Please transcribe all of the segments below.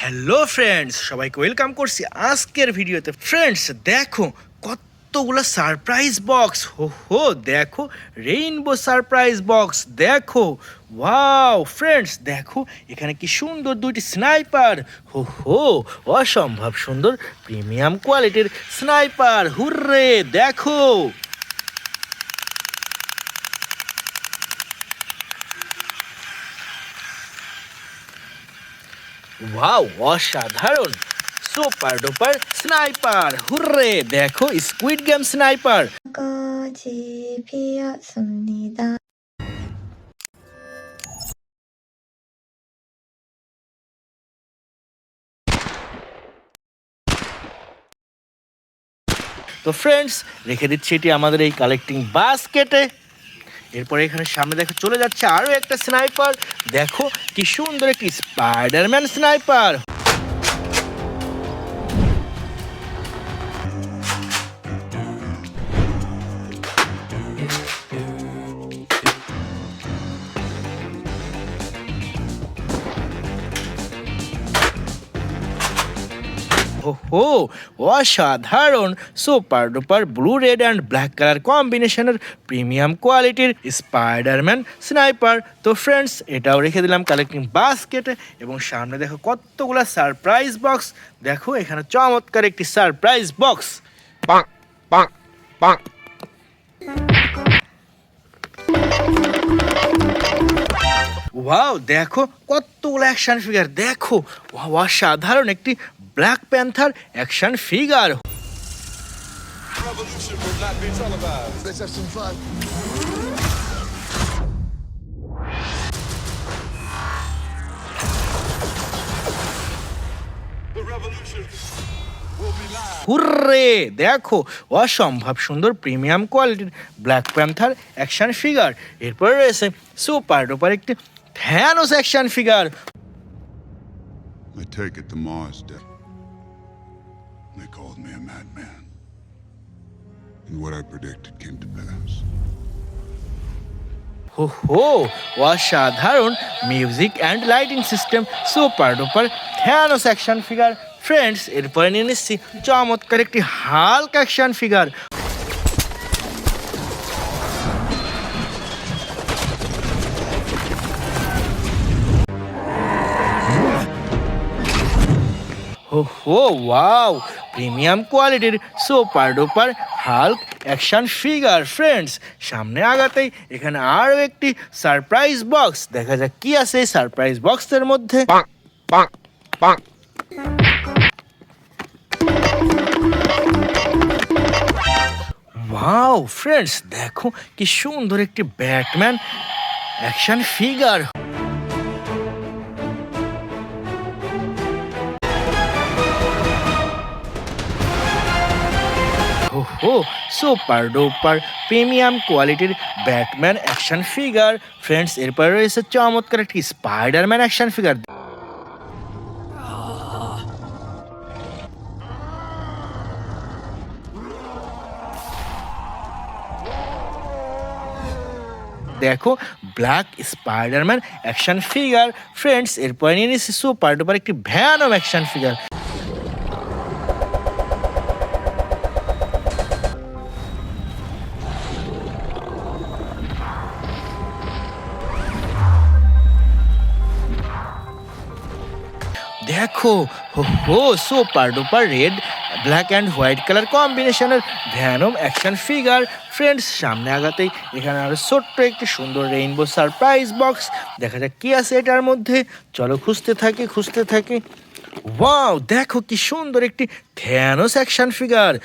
Hello friends, সবাইকে welcome করছি আজকের ভিডিওতে। ফ্রেন্ডস দেখো কতগুলো সারপ্রাইজ বক্স, হো দেখো রেইনবো সারপ্রাইজ বক্স, দেখো ওয়াও ফ্রেন্ডস দেখো এখানে কি সুন্দর দুইটি স্নাইপার, হো অসম্ভব সুন্দর প্রিমিয়াম কোয়ালিটির স্নাইপার, হুররে দেখো। ওয়াও অসাধারণ সুপার ডুপার স্নাইপার, হুররে দেখো স্কুইড গেম স্নাইপার। 까지 피었습니다. তো ফ্রেন্ডস রেখে দিচ্ছি এটি আমাদের এই কালেক্টিং বাস্কেটে। এরপরে এখানে সামনে দেখো চলে যাচ্ছে আরও একটা স্নাইপার, দেখো কি সুন্দর একটি স্পাইডারম্যান স্নাইপার। ওহো অসাধারণ super duper blue red and black colour কম্বিনেশনের প্রিমিয়াম কোয়ালিটির স্পাইডারম্যান স্নাইপার। তো ফ্রেন্ডস এটাও রেখে দিলাম কালেক্টিং বাস্কেটে। এবং সামনে দেখো কতগুলো সারপ্রাইজ বক্স, দেখো এখানে চমৎকার একটি সারপ্রাইজ বক্স। ওয়াও দেখো কতগুলো অ্যাকশন ফিগার, দেখো অসাধারণ একটি black panther action figure. Revolution will not be televised. Let's have some fun. The revolution will be live. Hurray দেখো অসম্ভব সুন্দর প্রিমিয়াম কোয়ালিটির ব্ল্যাক প্যান্থার অ্যাকশন ফিগার। এরপরে রয়েছে সুপার ডুপার একটি Thanos action figure. I take it the Mars dead. They called me a madman. And what I predicted came to pass. হো অসাধারণ music and lighting system super duper Thanos action figure. Friends এরপরে নিয়ে নিচ্ছি চমৎকার একটি Hulk action figure. হো wow premium কোয়ালিটির super duper Hulk action figure. Friends সামনে আগাতেই এখানে আরও একটি সারপ্রাইজ বক্স, দেখা যাক কি আছে এই সারপ্রাইজ বক্সের মধ্যে। ওয়াও ফ্রেন্ডস দেখো কি সুন্দর একটি ব্যাটম্যান অ্যাকশন ফিগার। ওহো সুপার ডুপার প্রিমিয়াম কোয়ালিটির ব্যাটম্যান অ্যাকশন ফিগার। ফ্রেন্ডস এরপরে রয়েছে চমৎকার একটি স্পাইডারম্যান অ্যাকশন ফিগার। দেখো black Spiderman action figure. Friends এরপরে নিয়ে নিচ্ছি সুপার ডুপার একটি ভ্যানম অ্যাকশন ফিগার। দেখো হো super duper red black and white colour কম্বিনেশনের ভ্যানম অ্যাকশন ফিগার। ফ্রেন্ডস সামনে আগাতেই এখানে আরো ছোট্ট একটি সুন্দর রেইনবো সারপ্রাইজ বক্স, দেখা যাক কি আছে এটার মধ্যে। চলো খুঁজতে থাকি। ওয়াও দেখো কি সুন্দর একটি থ্যানোস অ্যাকশন ফিগার।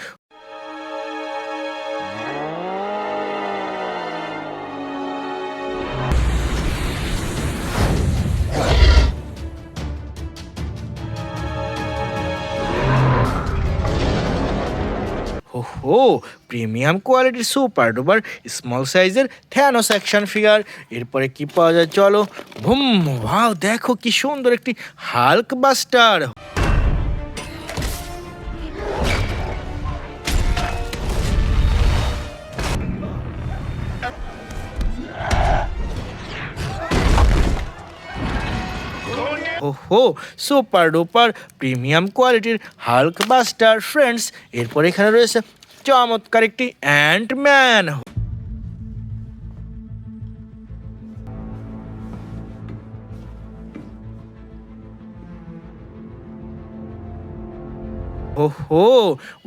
ওহো প্রিমিয়াম কোয়ালিটির সুপার ডুপার স্মল সাইজের থ্যানোস অ্যাকশন ফিগার। এরপরে কি পাওয়া যায় চলো। বুম ওয়াও দেখো কি সুন্দর একটি হাল্ক বাস্টার। ওহো হো সুপার ডুপার প্রিমিয়াম কোয়ালিটির হাল্ক বাস্টার ফ্রেন্ডস। এরপর এখানে রয়েছে চমৎকার একটি অ্যান্টম্যান। ওহো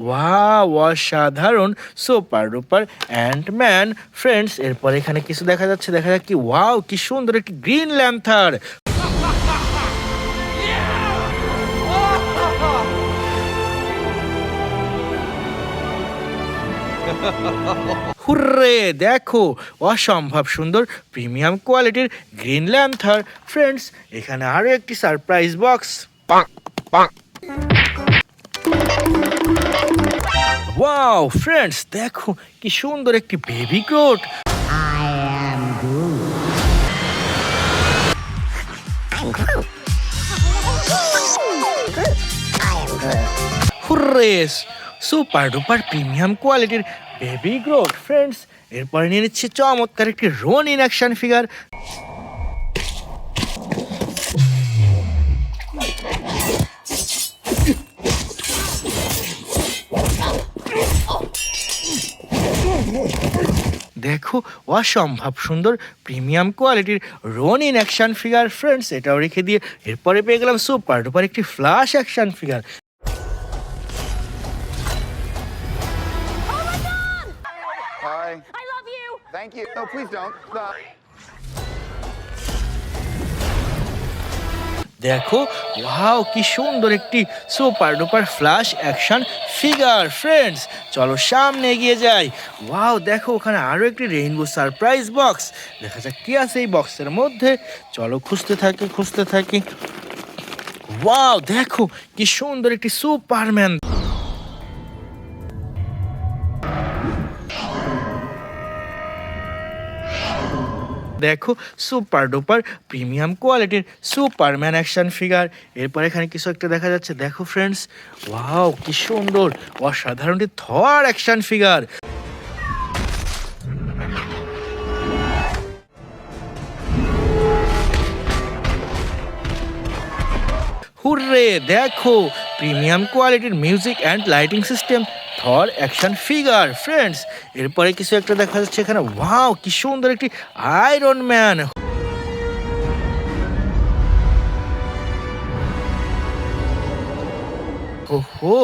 ওয়াও অসাধারণ সুপার ডুপার অ্যান্টম্যান ফ্রেন্ডস। এরপর এখানে কিছু দেখা যাচ্ছে, দেখা যাক কি, ওয়াও কি সুন্দর একটি গ্রিন ল্যান্থার। হুররে দেখো অসম্ভব সুন্দর প্রিমিয়াম কোয়ালিটির গ্রিন ল্যান্থার ফ্রেন্ডস। এখানে আরো একটি সারপ্রাইজ বক্স। ওয়াও ফ্রেন্ডস দেখো কি সুন্দর একটি baby Groot. Hurray super duper premium কোয়ালিটির বেবি গ্রোট ফ্রেন্ডস। এরপরে নিয়ে নিচ্ছে চমৎকার একটি রোনিন অ্যাকশন ফিগার। দেখো অসম্ভব সুন্দর প্রিমিয়াম কোয়ালিটির রোনিন অ্যাকশন ফিগার ফ্রেন্ডস। এটাও রেখে দিয়ে এরপরে পেয়ে গেলাম সুপার ডুপার একটি flash action figure. Hi. I love you. Thank you. No, please don't. Stop. দেখো ওয়াও কি সুন্দর একটি super duper flash action figure friends. চলো সামনে এগিয়ে যাই। ওয়াও দেখো ওখানে আরো একটি রেইনবো সারপ্রাইজ বক্স। দেখা যাক কি আছে এই বক্সের মধ্যে। চলো খুঁজতে থাকি। ওয়াও দেখো কি সুন্দর একটি সুপারম্যান। দেখো সুপার ডুপার প্রিমিয়াম কোয়ালিটির সুপারম্যান অ্যাকশন ফিগার। এরপর এখানে কিছু একটা দেখা যাচ্ছে, দেখো ফ্রেন্ডস ওয়াও কি সুন্দর অসাধারণ থর অ্যাকশন ফিগার। হুররে দেখো প্রিমিয়াম কোয়ালিটির music and lighting system Thor action figure friends. এরপরে কিছু একটা দেখা যাচ্ছে এখানে, ওয়াও কি সুন্দর একটি আয়রন ম্যান। ওহো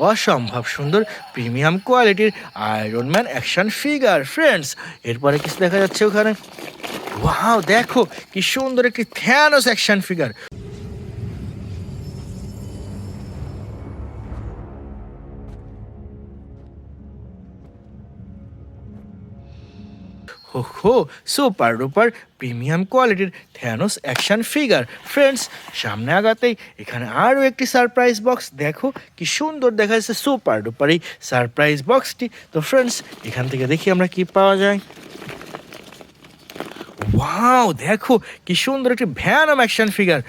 অসম্ভব সুন্দর প্রিমিয়াম কোয়ালিটির iron man action figure friends. এরপরে কিছু দেখা যাচ্ছে ওখানে, ওয়াও দেখো কি সুন্দর একটি থ্যানোস অ্যাকশন ফিগার। হো সুপার ডুপার প্রিমিয়াম কোয়ালিটির থ্যানোস অ্যাকশন ফিগার ফ্রেন্ডস। সামনে আগাতেই এখানে আরও একটি সারপ্রাইজ বক্স। দেখো কি সুন্দর দেখা যাচ্ছে সুপার ডুপার এই সারপ্রাইজ বক্সটি। তো ফ্রেন্ডস এখান থেকে দেখি আমরা কি পাওয়া যায়। ওয়াও দেখো কি সুন্দর একটি ভ্যানম অ্যাকশন ফিগার।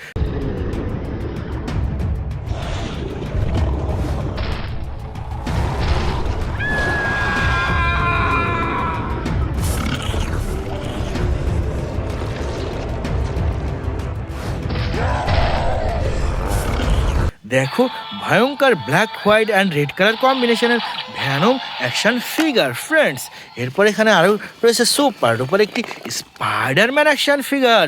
দেখো ভয়ঙ্কর black white and red colour কম্বিনেশনের ভ্যানম অ্যাকশন ফিগার ফ্রেন্ডস। এরপর এখানে আরও রয়েছে সুপার ডুপার একটি Spiderman action figure.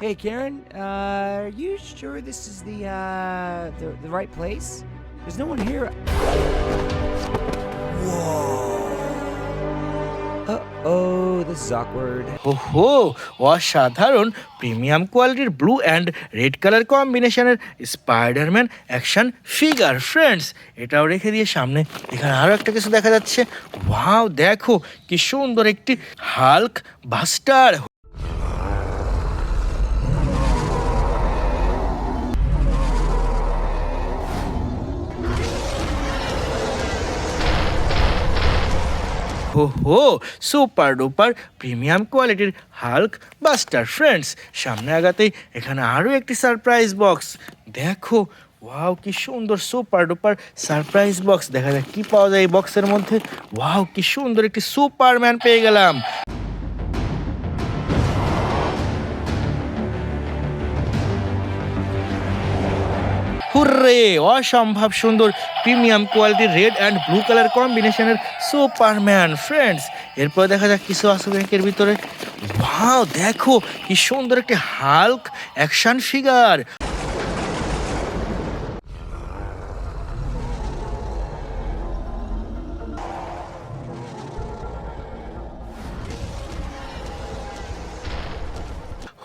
Hey Karen, are you sure this is the right place? There's no one here. Uh-oh, this is awkward. ওহো অসাধারণ premium কোয়ালিটির blue and red colour কম্বিনেশনের Spiderman action figure friends. এটাও রেখে দিয়ে সামনে এখানে আরও একটা কিছু দেখা যাচ্ছে। ওয়াও দেখো কি সুন্দর একটি হাল্ক বাস্টার। হো সুপার ডুপার প্রিমিয়াম কোয়ালিটির হাল্ক বাস্টার ফ্রেন্ডস। সামনে আগাতেই এখানে আরও একটি সারপ্রাইজ বক্স। দেখো ওয়াও কি সুন্দর সুপার ডুপার সারপ্রাইজ বক্স। দেখা যাক কি পাওয়া যায় এই বক্সের মধ্যে। ওয়াও কি সুন্দর একটি সুপারম্যান পেয়ে গেলাম। হুররে, অসম্ভব সুন্দর প্রিমিয়াম কোয়ালিটির রেড অ্যান্ড ব্লু কালার কম্বিনেশনের সুপারম্যান ফ্রেন্ডস। এরপর দেখা যাক কিছু আছে ব্যাংকের ভিতরে। ওয়াও, দেখো কি সুন্দর একটি হাল্ক অ্যাকশন ফিগার।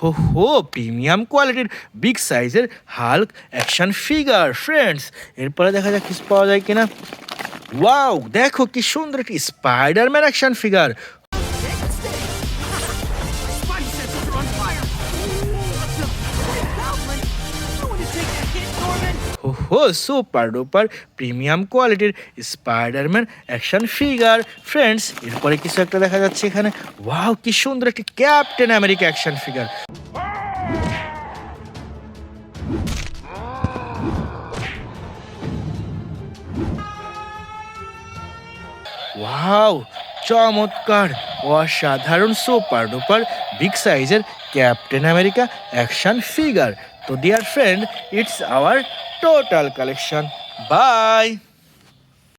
হো হো, প্রিমিয়াম কোয়ালিটির বিগ সাইজের হাল্ক অ্যাকশন ফিগার ফ্রেন্ডস। এরপরে দেখা যাক কিছু পাওয়া যায় কিনা। ওয়াও, দেখো কি সুন্দর একটি স্পাইডারম্যান অ্যাকশন ফিগার। ওহো, সুপার ডুপার প্রিমিয়াম কোয়ালিটির স্পাইডারম্যান অ্যাকশন ফিগার ফ্রেন্ডস। এরপরে কিছু একটা দেখা যাচ্ছে এখানে। ওয়াও, কি সুন্দর একটি Captain America action figure. Wow, চমৎকার, অসাধারণ সুপার ডুপার বিগ সাইজের ক্যাপ্টেন আমেরিকা অ্যাকশন ফিগার। তো dear friend, it's our total collection. By.